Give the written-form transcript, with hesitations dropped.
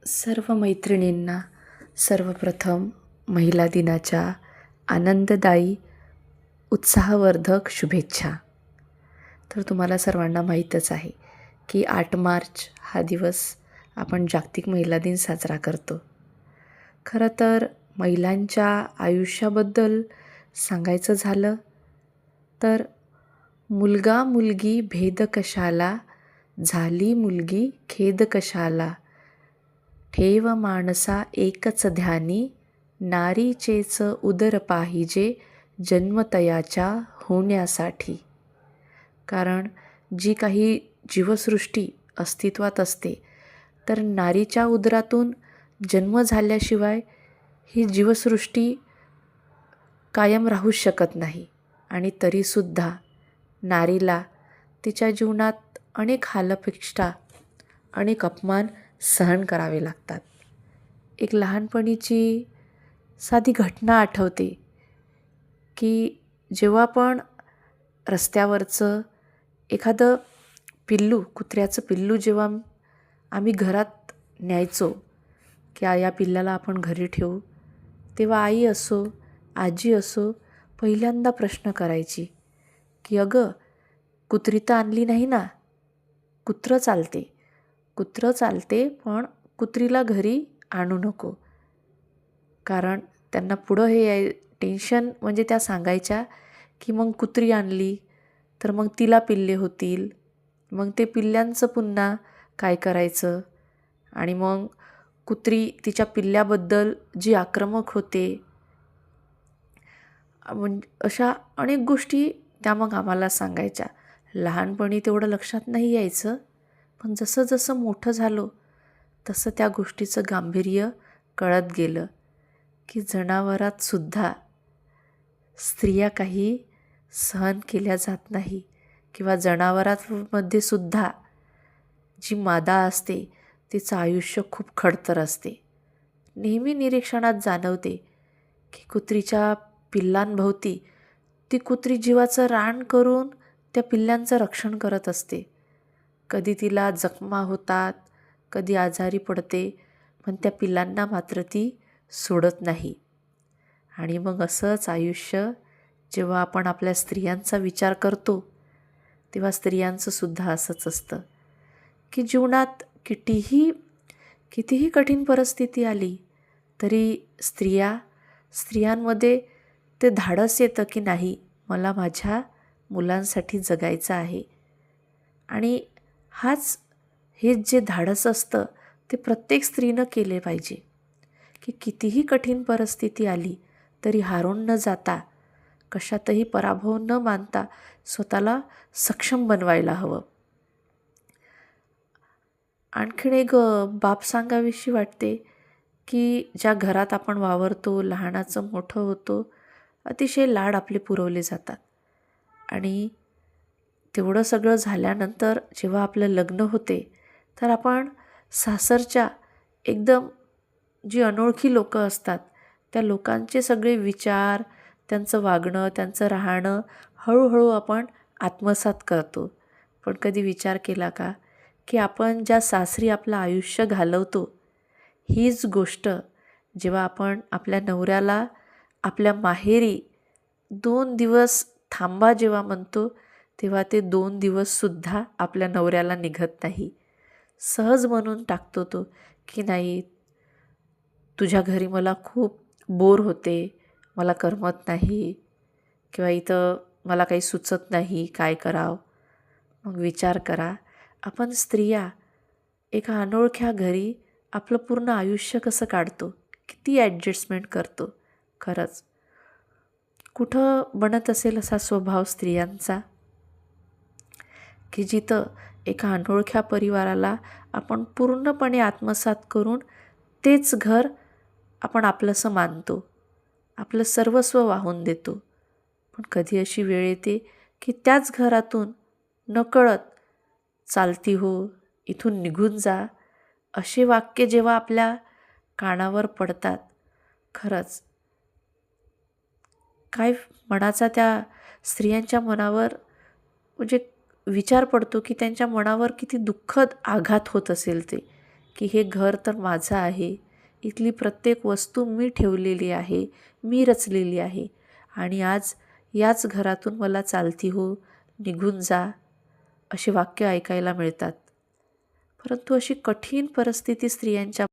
सर्व मैत्रिणींना सर्वप्रथम महिला दिनाच्या आनंददायी उत्साहवर्धक शुभेच्छा. तर तुम्हाला सर्वांना माहीतच आहे की 8 मार्च हा दिवस आपण जागतिक महिला दिन साजरा करतो. खरं तर महिलांच्या आयुष्याबद्दल सांगायचं झालं तर मुलगा मुलगी भेद कशाला, झाली मुलगी खेद कशाला, ठेव माणसा एकच ध्यानी, नारीचेच उदर पाहिजे जन्मतयाच्या होण्यासाठी. कारण जी काही जीवसृष्टी अस्तित्वात असते तर नारीच्या उदरातून जन्म झाल्याशिवाय ही जीवसृष्टी कायम राहूच शकत नाही. आणि तरीसुद्धा नारीला तिच्या जीवनात अनेक हालअपेष्टा, अनेक अपमान सहन करावे लागतात. एक लहानपणीची साधी घटना आठवते की जेव्हा पण रस्त्यावरचं एखादं पिल्लू, कुत्र्याचं पिल्लू जेव्हा आम्ही घरात न्यायचो की या पिल्लाला आपण घरी ठेवू, तेव्हा आई असो आजी असो पहिल्यांदा प्रश्न करायची की अगं कुत्री तर आणली नाही ना, कुत्रं चालते पण कुत्रीला घरी आणू नको. कारण त्यांना पुढं हे टेन्शन म्हणजे त्या सांगायच्या की मग कुत्री आणली तर मग तिला पिल्ले होतील, मग ते पिल्ल्यांचं पुन्हा काय करायचं. आणि मग कुत्री तिच्या पिल्ल्याबद्दल जी आक्रमक होते, म्हणजे अशा अनेक गोष्टी त्या मग आम्हाला सांगायच्या. लहानपणी तेवढं लक्षात नाही यायचं, पण जसं जसं मोठं झालो तसं त्या गोष्टीचं गांभीर्य कळत गेलं की जनावरात सुद्धा स्त्रिया काही सहन केल्या जात नाही, किंवा जनावरांमध्ये सुद्धा जी मादा असते तिचं आयुष्य खूप खडतर असते. नेहमी निरीक्षणात जाणवते की कुत्रीच्या पिल्लांभोवती ती कुत्री जीवाचं रान करून त्या पिल्लांचं रक्षण करत असते. कधी तिला जखमा होतात, कधी आजारी पडते, पण त्या पिल्लांना मात्र ती सोडत नाही. आणि मग असंच आयुष्य जेव्हा आपण आपल्या स्त्रियांचा विचार करतो तेव्हा स्त्रियांचं सुद्धा असंच असतं की जीवनात कितीही कठीण परिस्थिती आली तरी स्त्रियांमध्ये ते धाडस येतं की नाही, मला माझ्या मुलांसाठी जगायचं आहे. आणि हेच जे धाडस असतं ते प्रत्येक स्त्रीनं केले पाहिजे की कितीही कठीण परिस्थिती आली तरी हारून न जाता, कशातही पराभव न मानता स्वतःला सक्षम बनवायला हवं. आणखीन एक बाब सांगावीशी वाटते की ज्या घरात आपण वावरतो, लहानाचं मोठं होतो, अतिशय लाड आपले पुरवले जातात. आणि तेवढं सगळं झाल्यानंतर जेव्हा आपलं लग्न होते तर आपण सासरच्या एकदम जी अनोळखी लोकं असतात त्या लोकांचे सगळे विचार, त्यांचं वागणं, त्यांचं राहणं हळूहळू आपण आत्मसात करतो. पण कधी विचार केला का की आपण ज्या सासरी आपलं आयुष्य घालवतो हीच गोष्ट जेव्हा आपण आपल्या नवऱ्याला आपल्या माहेरी 2 दिवस थांबा जेव्हा म्हणतो तेव्हा ते 2 दिवससुद्धा आपल्या नवऱ्याला निघत नाही. सहज म्हणून टाकतो तो की नाही, तुझ्या घरी मला खूप बोर होते, मला करमत नाही, किंवा इथं मला काही सुचत नाही, काय करावं. मग विचार करा, आपण स्त्रिया एका अनोळख्या घरी आपलं पूर्ण आयुष्य कसं काढतो, किती ॲडजस्टमेंट करतो. खरंच कुठं बनत असेल असा स्वभाव स्त्रियांचा की जिथं एका अनोळख्या परिवाराला आपण पूर्णपणे आत्मसात करून तेच घर आपण आपलंसं मानतो, आपलं सर्वस्व वाहून देतो. पण कधी अशी वेळ येते की त्याच घरातून नकळत चालती हो, इथून निघून जा, असे वाक्य जेव्हा आपल्या कानावर पडतात, खरंच काय मनाचा त्या स्त्रियांच्या मनावर म्हणजे विचार पडतो की त्यांच्या मनावर किती दुःखद आघात होत असेल ते, की हे घर तर माझं आहे, इथली प्रत्येक वस्तू मी ठेवलेली आहे, मी रचलेली आहे आणि आज याच घरातून मला चालती हो, निघून जा अशी वाक्य ऐकायला मिळतात. परंतु अशी कठीण परिस्थिती स्त्रियांच्या